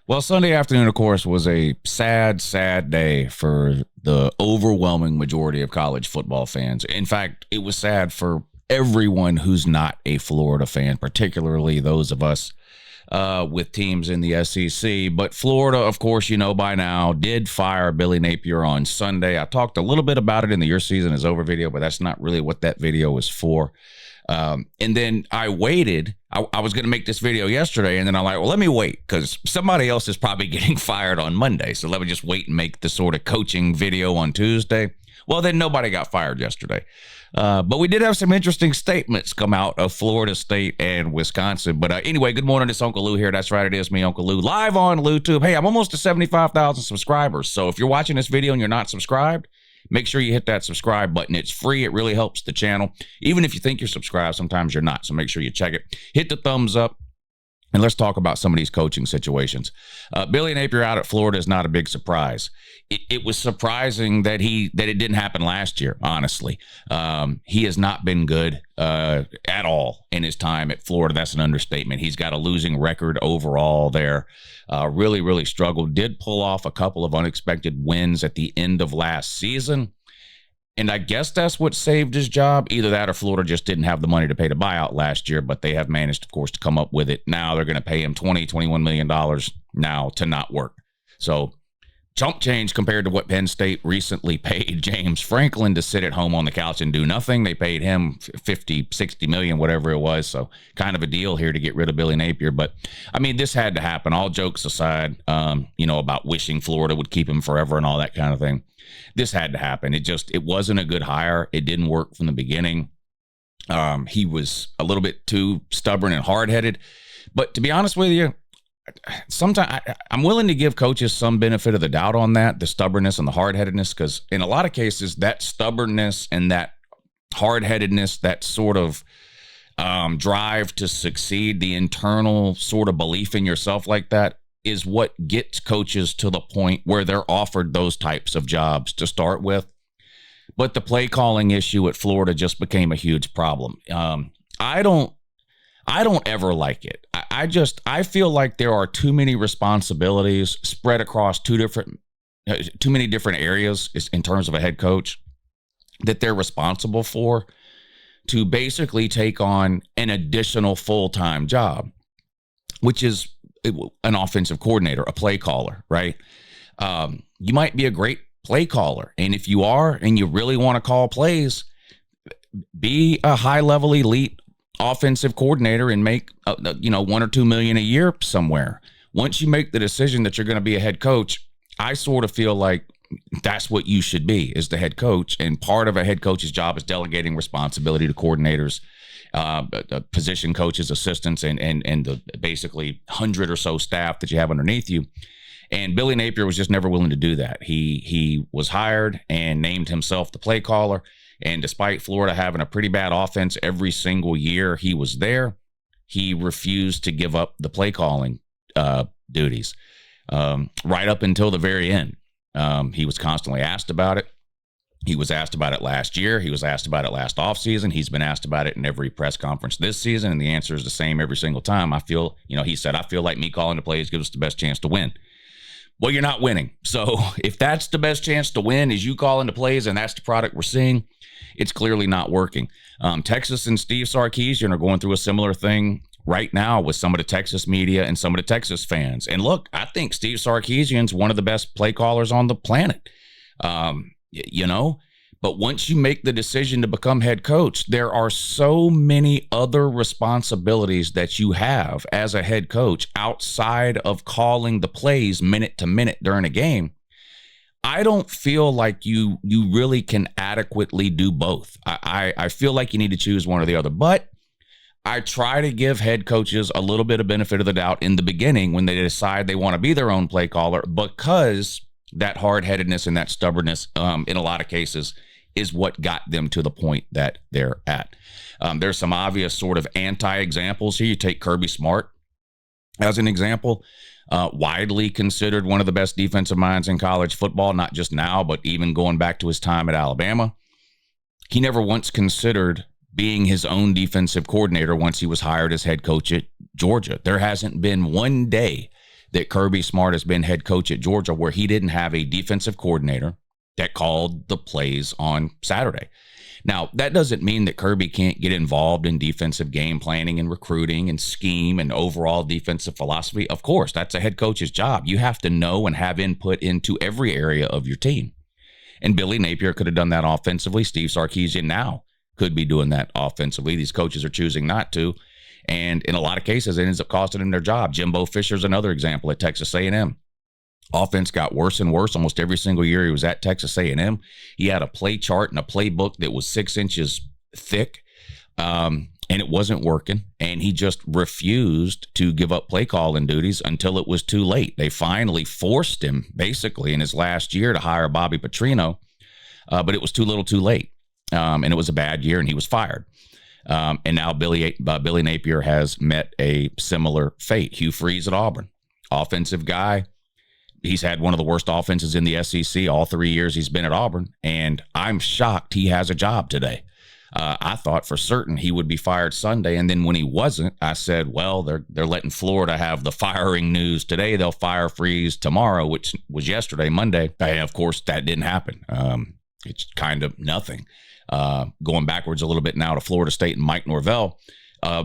Well, Sunday afternoon, of course, was a sad, sad day for the overwhelming majority of college football fans. In fact, it was sad for everyone who's not a Florida fan, particularly those of us with teams in the SEC. But Florida, of course, you know by now, did fire Billy Napier on Sunday. I talked a little bit about it in the Your Season Is Over video, but that's not really what that video was for. And then I waited. I was going to make this video yesterday, and then I'm like, well, let me wait because somebody else is probably getting fired on Monday. So let me just wait and make the sort of coaching video on Tuesday. Well, then nobody got fired yesterday. But we did have some interesting statements come out of Florida State and Wisconsin. But anyway, good morning. It's Uncle Lou here. That's right. It is me, Uncle Lou, live on YouTube. Hey, I'm almost to 75,000 subscribers. So if you're watching this video and you're not subscribed, make sure you hit that subscribe button. It's free. It really helps the channel. Even if you think you're subscribed, sometimes you're not. So make sure you check it. Hit the thumbs up. And let's talk about some of these coaching situations. Billy Napier out at Florida is not a big surprise. It was surprising that it didn't happen last year, honestly. He has not been good at all in his time at Florida. That's an understatement. He's got a losing record overall there. Really, really struggled. Did pull off a couple of unexpected wins at the end of last season. And I guess that's what saved his job. Either that or Florida just didn't have the money to pay the buyout last year, but they have managed, of course, to come up with it. Now they're going to pay him $21 million now to not work. So chump change compared to what Penn State recently paid James Franklin to sit at home on the couch and do nothing. They paid him 50, 60 million, whatever it was. So kind of a deal here to get rid of Billy Napier. But I mean, this had to happen. All jokes aside, about wishing Florida would keep him forever and all that kind of thing. This had to happen. It wasn't a good hire. It didn't work from the beginning. He was a little bit too stubborn and hard-headed. But to be honest with you, sometimes I'm willing to give coaches some benefit of the doubt on that, the stubbornness and the hard-headedness, because in a lot of cases, that stubbornness and that hard-headedness, that sort of drive to succeed, the internal sort of belief in yourself like that, is what gets coaches to the point where they're offered those types of jobs to start with. But the play calling issue at Florida just became a huge problem. I don't ever like it. I feel like there are too many responsibilities spread across too many different areas in terms of a head coach that they're responsible for to basically take on an additional full-time job, which is an offensive coordinator, a play caller, right? You might be a great play caller. And if you are, and you really want to call plays, be a high-level elite offensive coordinator and make, $1 or $2 million a year somewhere. Once you make the decision that you're going to be a head coach, I sort of feel like that's what you should be, is the head coach. And part of a head coach's job is delegating responsibility to coordinators, position coaches, assistants, and the basically 100 or so staff that you have underneath you. And Billy Napier was just never willing to do that. He was hired and named himself the play caller. And despite Florida having a pretty bad offense every single year he was there, he refused to give up the play calling duties right up until the very end. He was constantly asked about it. He was asked about it last year. He was asked about it last offseason. He's been asked about it in every press conference this season, and the answer is the same every single time. He said, I feel like me calling the plays gives us the best chance to win. Well, you're not winning. So if that's the best chance to win is you calling the plays and that's the product we're seeing, it's clearly not working. Texas and Steve Sarkisian are going through a similar thing right now with some of the Texas media and some of the Texas fans. And look, I think Steve Sarkisian's one of the best play callers on the planet. But once you make the decision to become head coach, there are so many other responsibilities that you have as a head coach outside of calling the plays minute to minute during a game. I don't feel like you really can adequately do both. I feel like you need to choose one or the other. But I try to give head coaches a little bit of benefit of the doubt in the beginning when they decide they want to be their own play caller, because that hard-headedness and that stubbornness, in a lot of cases, is what got them to the point that they're at. There's some obvious sort of anti-examples here. You take Kirby Smart as an example, widely considered one of the best defensive minds in college football, not just now, but even going back to his time at Alabama. He never once considered being his own defensive coordinator once he was hired as head coach at Georgia. There hasn't been one day that Kirby Smart has been head coach at Georgia, where he didn't have a defensive coordinator that called the plays on Saturday. Now, that doesn't mean that Kirby can't get involved in defensive game planning and recruiting and scheme and overall defensive philosophy. Of course, that's a head coach's job. You have to know and have input into every area of your team. And Billy Napier could have done that offensively. Steve Sarkisian now could be doing that offensively. These coaches are choosing not to. And in a lot of cases, it ends up costing them their job. Jimbo Fisher's another example at Texas A&M. Offense got worse and worse almost every single year he was at Texas A&M. He had a play chart and a playbook that was 6 inches thick, and it wasn't working. And he just refused to give up play calling duties until it was too late. They finally forced him, basically, in his last year to hire Bobby Petrino, but it was too little too late. And it was a bad year, and he was fired. And now Billy Napier has met a similar fate. Hugh Freeze at Auburn, offensive guy. He's had one of the worst offenses in the SEC all 3 years he's been at Auburn, and I'm shocked he has a job today. I thought for certain he would be fired Sunday, and then when he wasn't, I said, well, they're letting Florida have the firing news today. They'll fire Freeze tomorrow, which was yesterday, Monday. And of course, that didn't happen. It's kind of nothing. Going backwards a little bit now to Florida State and Mike Norvell,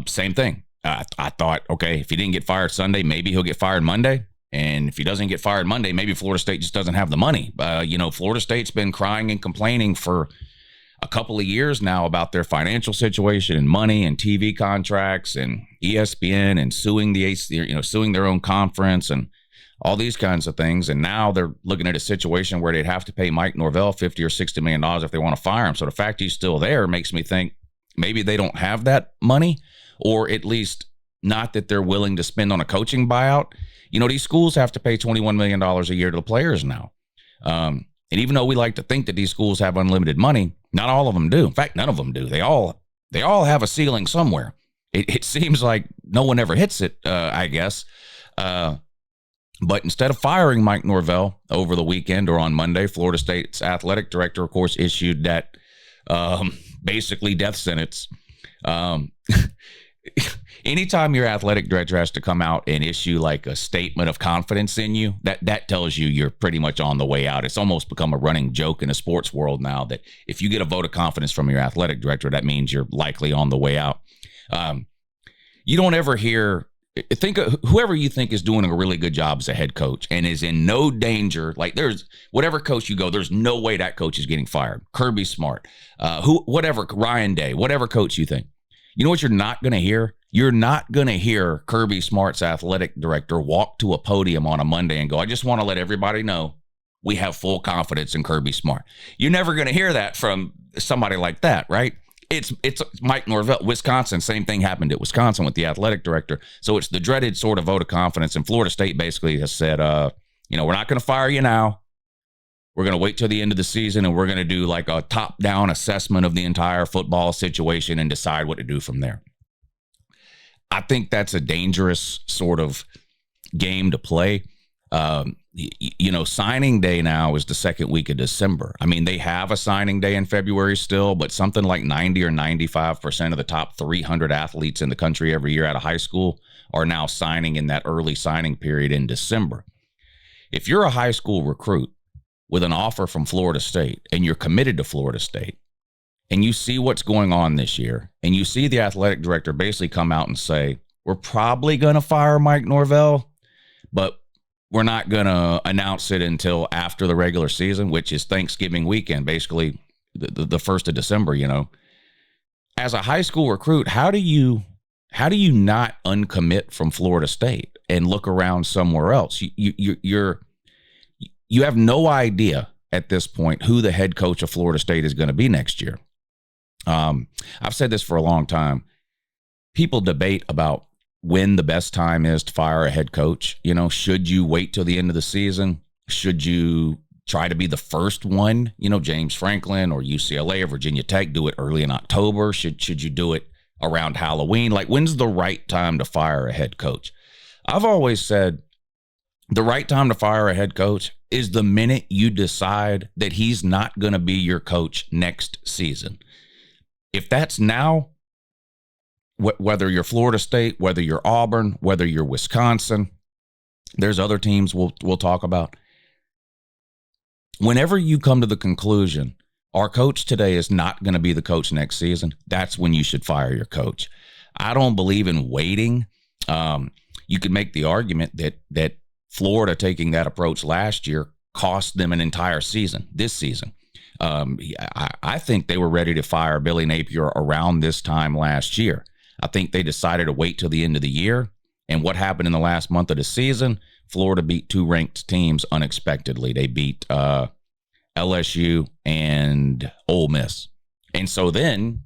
same thing. I thought, okay, if he didn't get fired Sunday, maybe he'll get fired Monday. And if he doesn't get fired Monday, maybe Florida State just doesn't have the money. Florida State's been crying and complaining for a couple of years now about their financial situation and money and TV contracts and ESPN and suing suing their own conference and all these kinds of things. And now they're looking at a situation where they'd have to pay Mike Norvell $50 or $60 million if they want to fire him. So the fact he's still there makes me think maybe they don't have that money, or at least not that they're willing to spend on a coaching buyout. These schools have to pay $21 million a year to the players now. And even though we like to think that these schools have unlimited money, not all of them do. In fact, none of them do. They all have a ceiling somewhere. It seems like no one ever hits it, I guess. But instead of firing Mike Norvell over the weekend or on Monday, Florida State's athletic director, of course, issued that basically death sentence. Anytime your athletic director has to come out and issue like a statement of confidence in you, that tells you you're pretty much on the way out. It's almost become a running joke in the sports world now that if you get a vote of confidence from your athletic director, that means you're likely on the way out. You don't ever hear, think of whoever you think is doing a really good job as a head coach and is in no danger. Like there's whatever coach you go, there's no way that coach is getting fired. Kirby Smart, Ryan Day, whatever coach you think. You know what you're not going to hear? You're not going to hear Kirby Smart's athletic director walk to a podium on a Monday and go, I just want to let everybody know we have full confidence in Kirby Smart. You're never going to hear that from somebody like that, right? It's Mike Norvell. Wisconsin, same thing happened at Wisconsin with the athletic director. So it's the dreaded sort of vote of confidence. And Florida State basically has said, we're not going to fire you now. We're going to wait till the end of the season, and we're going to do like a top-down assessment of the entire football situation and decide what to do from there. I think that's a dangerous sort of game to play. Signing day now is the second week of December. I mean, they have a signing day in February still, but something like 90 or 95% of the top 300 athletes in the country every year out of high school are now signing in that early signing period in December. If you're a high school recruit with an offer from Florida State and you're committed to Florida State and you see what's going on this year and you see the athletic director basically come out and say, we're probably going to fire Mike Norvell, but we're not going to announce it until after the regular season, which is Thanksgiving weekend, basically the 1st of December, As a high school recruit, how do you not uncommit from Florida State and look around somewhere else? You have no idea at this point who the head coach of Florida State is going to be next year. I've said this for a long time. People debate about when the best time is to fire a head coach. Should you wait till the end of the season? Should you try to be the first one? James Franklin or UCLA or Virginia Tech do it early in October. Should you do it around Halloween? Like, when's the right time to fire a head coach? I've always said the right time to fire a head coach is the minute you decide that he's not going to be your coach next season. If that's now, whether you're Florida State, whether you're Auburn, whether you're Wisconsin, There's other teams we'll talk about. Whenever you come to the conclusion, our coach today is not going to be the coach next season, that's when you should fire your coach. I don't believe in waiting. You could make the argument that Florida taking that approach last year cost them an entire season, this season. I think they were ready to fire Billy Napier around this time last year. I think they decided to wait till the end of the year. And what happened in the last month of the season? Florida beat two ranked teams unexpectedly. They beat LSU and Ole Miss. And so then,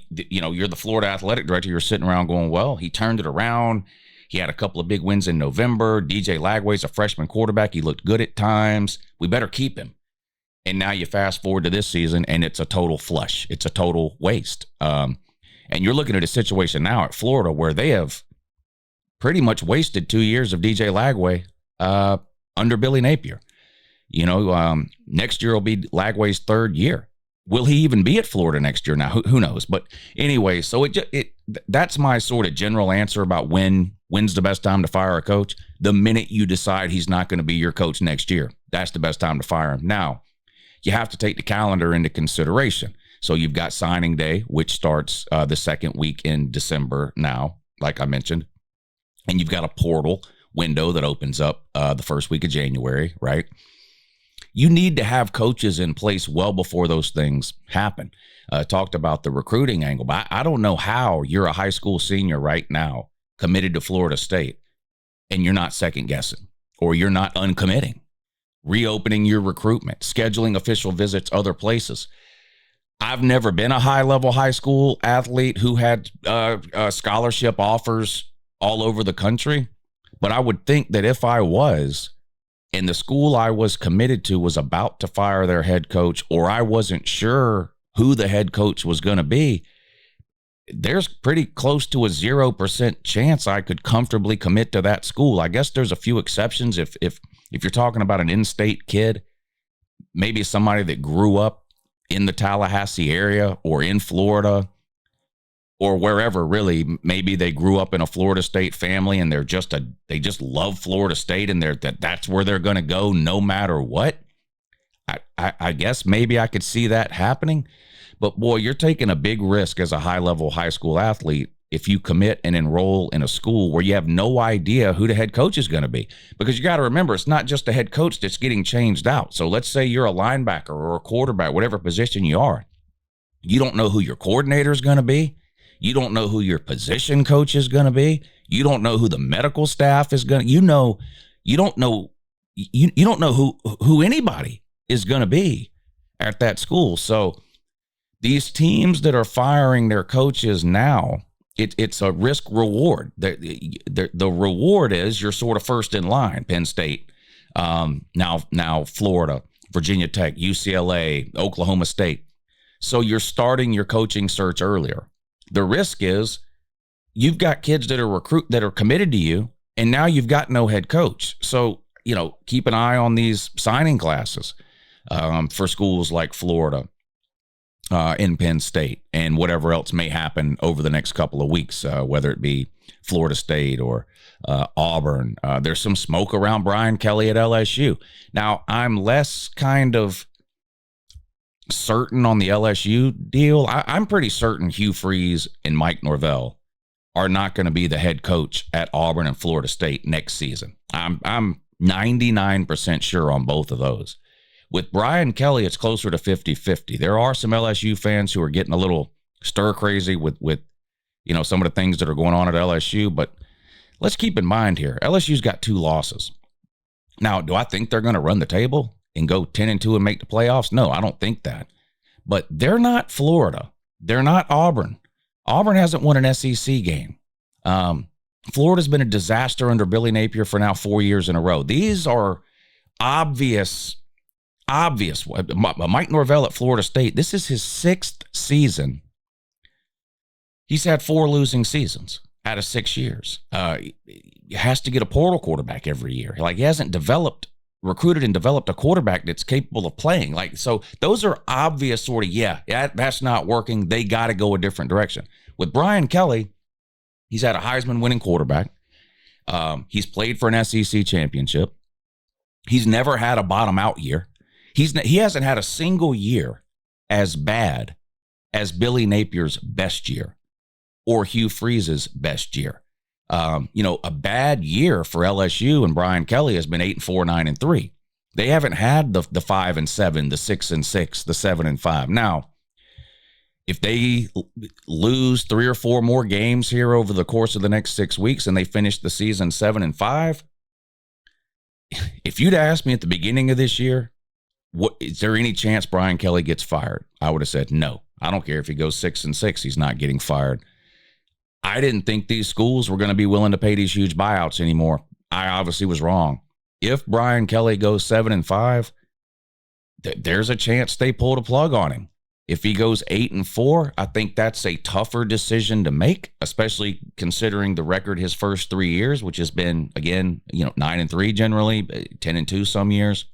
you're the Florida athletic director. You're sitting around going, well, he turned it around. He had a couple of big wins in November. DJ Lagway's a freshman quarterback. He looked good at times. We better keep him. And now you fast forward to this season, and it's a total flush. It's a total waste. And you're looking at a situation now at Florida where they have pretty much wasted 2 years of DJ Lagway under Billy Napier. Next year will be Lagway's third year. Will he even be at Florida next year? Now, who knows? But anyway, so that's my sort of general answer about when's the best time to fire a coach. The minute you decide he's not going to be your coach next year, that's the best time to fire him. Now, you have to take the calendar into consideration. So you've got signing day, which starts the second week in December now, like I mentioned. And you've got a portal window that opens up the first week of January, right? You need to have coaches in place well before those things happen. Talked about the recruiting angle, but I don't know how you're a high school senior right now committed to Florida State and you're not second guessing or you're not uncommitting, reopening your recruitment, scheduling official visits other places. I've never been a high-level high school athlete who had scholarship offers all over the country, but I would think that if I was, and the school I was committed to was about to fire their head coach, or I wasn't sure who the head coach was going to be, there's pretty close to a 0% chance I could comfortably commit to that school. I guess there's a few exceptions. If you're talking about an in-state kid, maybe somebody that grew up in the Tallahassee area or in Florida or wherever, really, maybe they grew up in a Florida State family and they just love Florida State and that's where they're going to go no matter what. I guess maybe I could see that happening. But boy, you're taking a big risk as a high-level high school athlete if you commit and enroll in a school where you have no idea who the head coach is going to be. Because you got to remember, it's not just the head coach that's getting changed out. So let's say you're a linebacker or a quarterback, whatever position you are. You don't know who your coordinator is going to be. You don't know who your position coach is going to be. You don't know who the medical staff is going to, you don't know who anybody is going to be at that school. So these teams that are firing their coaches now, it's a risk reward. The reward is you're sort of first in line. Penn State, now Florida, Virginia Tech, UCLA, Oklahoma State. So you're starting your coaching search earlier. The risk is you've got kids that are committed to you, and now you've got no head coach. So, keep an eye on these signing classes for schools like Florida, in Penn State, and whatever else may happen over the next couple of weeks, whether it be Florida State or Auburn. There's some smoke around Brian Kelly at LSU. Now, I'm less kind of certain on the LSU deal. I'm pretty certain Hugh Freeze and Mike Norvell are not going to be the head coach at Auburn and Florida State next season. I'm 99% sure on both of those. With Brian Kelly, it's closer to 50-50. There are some LSU fans who are getting a little stir crazy with some of the things that are going on at LSU, but let's keep in mind here, LSU's got 2 losses. Now, do I think they're going to run the table and go 10-2 and make the playoffs? No, I don't think that. But they're not Florida. They're not Auburn. Auburn hasn't won an SEC game. Florida's been a disaster under Billy Napier for now 4 years in a row. These are obvious. Mike Norvell at Florida State, this is his 6th season. He's had 4 losing seasons out of 6 years. He has to get a portal quarterback every year. Like, he hasn't recruited and developed a quarterback that's capable of playing. Like, so those are obvious sort of, that's not working. They got to go a different direction. With Brian Kelly, he's had a Heisman winning quarterback. He's played for an SEC championship. He's never had a bottom out year. He hasn't had a single year as bad as Billy Napier's best year or Hugh Freeze's best year. A bad year for LSU and Brian Kelly has been 8-4, 9-3. They haven't had the 5-7, the 6-6, the 7-5. Now, if they lose 3 or 4 more games here over the course of the next 6 weeks and they finish the season 7-5, if you'd asked me at the beginning of this year, is there any chance Brian Kelly gets fired? I would have said no. I don't care if he goes 6-6, he's not getting fired. I didn't think these schools were going to be willing to pay these huge buyouts anymore. I obviously was wrong. If Brian Kelly goes 7-5, there's a chance they pull the plug on him. If he goes 8-4, I think that's a tougher decision to make, especially considering the record his first 3 years, which has been, again, 9-3 generally, 10-2 some years.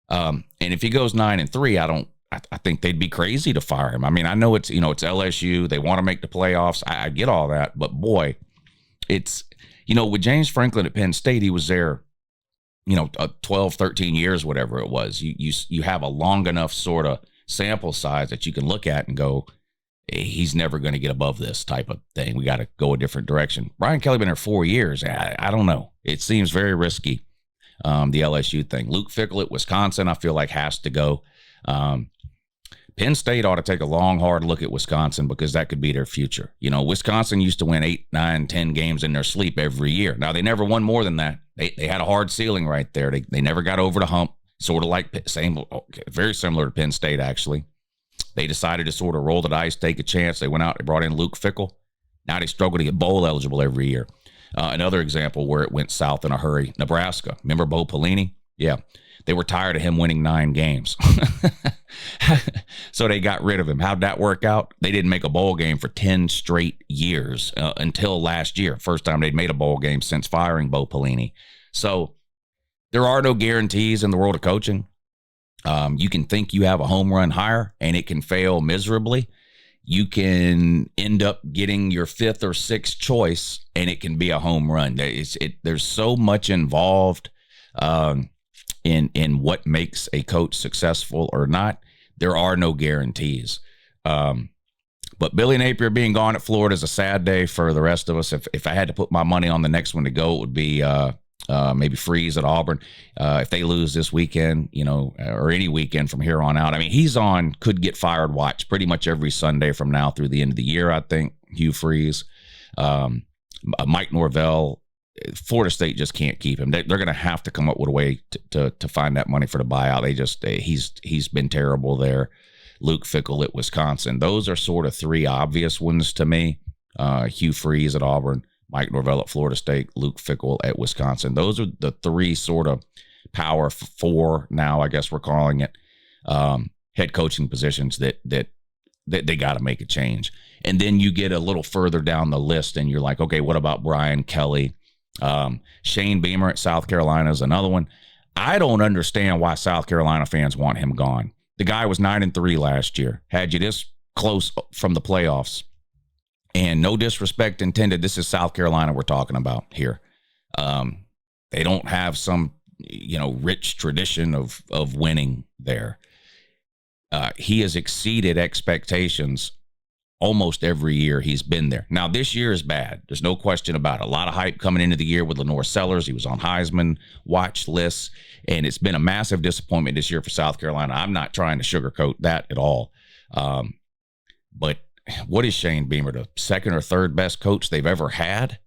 And if he goes 9-3, I think they'd be crazy to fire him. I mean, I know it's LSU. They want to make the playoffs. I get all that. But, boy, it's, with James Franklin at Penn State, he was there, 12, 13 years, whatever it was. You have a long enough sort of sample size that you can look at and go, hey, he's never going to get above this type of thing. We got to go a different direction. Brian Kelly been there 4 years. I don't know. It seems very risky, the LSU thing. Luke Fickell at Wisconsin, I feel like has to go. Penn State ought to take a long, hard look at Wisconsin because that could be their future. Wisconsin used to win 8, 9, 10 games in their sleep every year. Now, they never won more than that. They had a hard ceiling right there. They never got over the hump, sort of like very similar to Penn State, actually. They decided to sort of roll the dice, take a chance. They went out, they brought in Luke Fickell. Now they struggle to get bowl eligible every year. Another example where it went south in a hurry, Nebraska. Remember Bo Pelini? Yeah. They were tired of him winning 9 games. So they got rid of him. How'd that work out? They didn't make a bowl game for 10 straight years until last year. First time they'd made a bowl game since firing Bo Pelini. So there are no guarantees in the world of coaching. You can think you have a home run hire and it can fail miserably. You can end up getting your 5th or 6th choice and it can be a home run. There's so much involved in what makes a coach successful or not. There are no guarantees. But Billy Napier being gone at Florida is a sad day for the rest of us. If I had to put my money on the next one to go, it would be maybe Freeze at Auburn. If they lose this weekend, or any weekend from here on out. I mean, he's on could get fired watch pretty much every Sunday from now through the end of the year, I think. Hugh Freeze, Mike Norvell. Florida State just can't keep him. They're going to have to come up with a way to find that money for the buyout. He's been terrible there. Luke Fickell at Wisconsin. Those are sort of 3 obvious ones to me. Hugh Freeze at Auburn, Mike Norvell at Florida State, Luke Fickell at Wisconsin. Those are the 3 sort of power 4 now, I guess we're calling it, head coaching positions that they got to make a change. And then you get a little further down the list and you're like, okay, what about Brian Kelly? Shane Beamer at South Carolina is another one. I don't understand why South Carolina fans want him gone. The guy was 9-3 last year, had you this close from the playoffs. And no disrespect intended, this is South Carolina we're talking about here. They don't have some, rich tradition of winning there. He has exceeded expectations almost every year he's been there. Now, this year is bad. There's no question about it. A lot of hype coming into the year with Lenore Sellers. He was on Heisman watch lists, and it's been a massive disappointment this year for South Carolina. I'm not trying to sugarcoat that at all. But what is Shane Beamer, the 2nd or 3rd best coach they've ever had?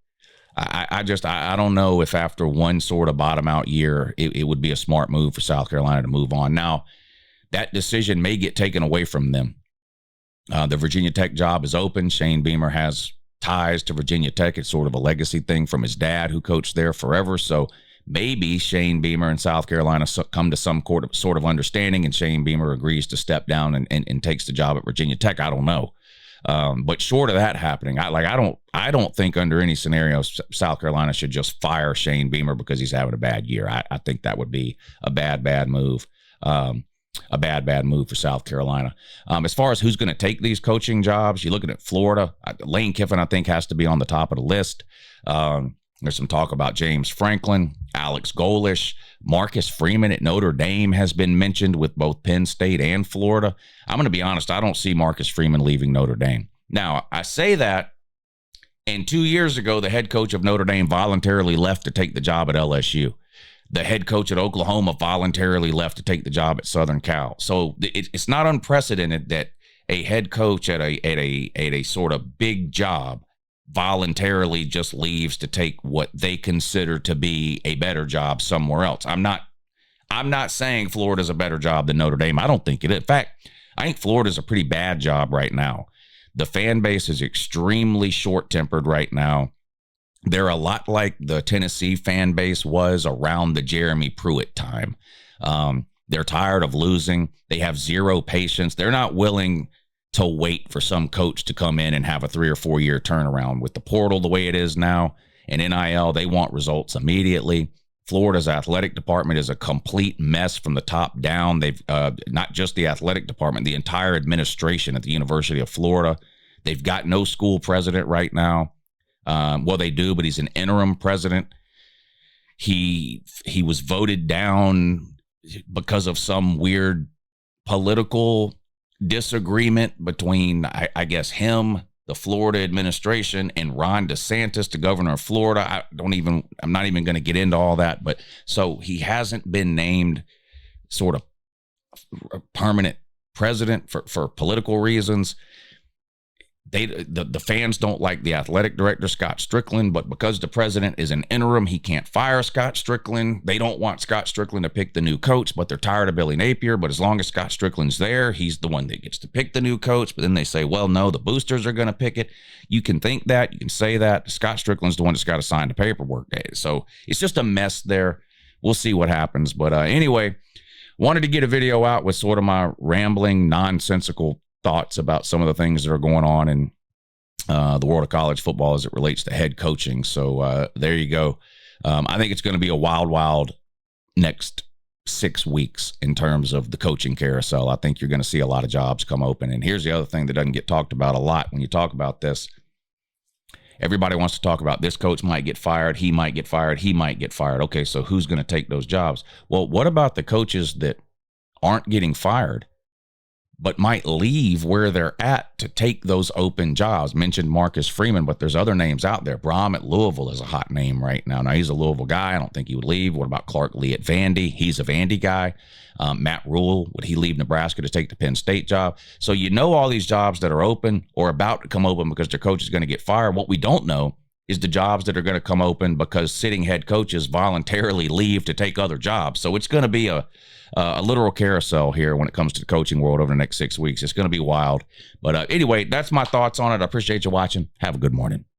I don't know if after one sort of bottom out year, it would be a smart move for South Carolina to move on. Now, that decision may get taken away from them. The Virginia Tech job is open. Shane Beamer has ties to Virginia Tech. It's sort of a legacy thing from his dad who coached there forever. So maybe Shane Beamer and South Carolina come to some sort of understanding and Shane Beamer agrees to step down and takes the job at Virginia Tech. I don't know. But short of that happening, I don't think under any scenario South Carolina should just fire Shane Beamer because he's having a bad year. I think that would be a bad move. A bad move for South Carolina. As far as who's going to take these coaching jobs, you're looking at Florida. Lane Kiffin, I think, has to be on the top of the list. There's some talk about James Franklin, Alex Golish, Marcus Freeman at Notre Dame has been mentioned with both Penn State and Florida. I'm going to be honest, I don't see Marcus Freeman leaving Notre Dame. Now, I say that, and 2 years ago, the head coach of Notre Dame voluntarily left to take the job at LSU. The head coach at Oklahoma voluntarily left to take the job at Southern Cal. So it's not unprecedented that a head coach at a sort of big job voluntarily just leaves to take what they consider to be a better job somewhere else. I'm not saying Florida's a better job than Notre Dame. I don't think it is. In fact, I think Florida's a pretty bad job right now. The fan base is extremely short-tempered right now. They're a lot like the Tennessee fan base was around the Jeremy Pruitt time. They're tired of losing. They have zero patience. They're not willing to wait for some coach to come in and have a 3 or 4 year turnaround. With the portal the way it is now and NIL, they want results immediately. Florida's athletic department is a complete mess from the top down. They've not just the athletic department, the entire administration at the University of Florida. They've got no school president right now. Well, they do, but he's an interim president. He was voted down because of some weird political disagreement between, I guess, him, the Florida administration, and Ron DeSantis, the governor of Florida. I'm not even going to get into all that, but so he hasn't been named sort of a permanent president for political reasons. The fans don't like the athletic director, Scott Strickland, but because the president is an interim, he can't fire Scott Strickland. They don't want Scott Strickland to pick the new coach, but they're tired of Billy Napier. But as long as Scott Strickland's there, he's the one that gets to pick the new coach. But then they say, well, no, the boosters are going to pick it. You can think that. You can say that. Scott Strickland's the one that's got to sign the paperwork. So it's just a mess there. We'll see what happens. But anyway, wanted to get a video out with sort of my rambling, nonsensical thoughts about some of the things that are going on in the world of college football as it relates to head coaching. So there you go. I think it's going to be a wild next 6 weeks in terms of the coaching carousel. I think you're going to see a lot of jobs come open. And here's the other thing that doesn't get talked about a lot when you talk about this. Everybody wants to talk about this coach might get fired, he might get fired, he might get fired. Okay, so who's going to take those jobs? Well, what about the coaches that aren't getting fired but might leave where they're at to take those open jobs? Mentioned Marcus Freeman, but there's other names out there. Brahm at Louisville is a hot name right now. Now, he's a Louisville guy. I don't think he would leave. What about Clark Lee at Vandy? He's a Vandy guy. Matt Rule, would he leave Nebraska to take the Penn State job? So you know all these jobs that are open or about to come open because their coach is going to get fired. What we don't know is the jobs that are going to come open because sitting head coaches voluntarily leave to take other jobs. So it's going to be a literal carousel here when it comes to the coaching world over the next 6 weeks. It's going to be wild. But anyway, that's my thoughts on it. I appreciate you watching. Have a good morning.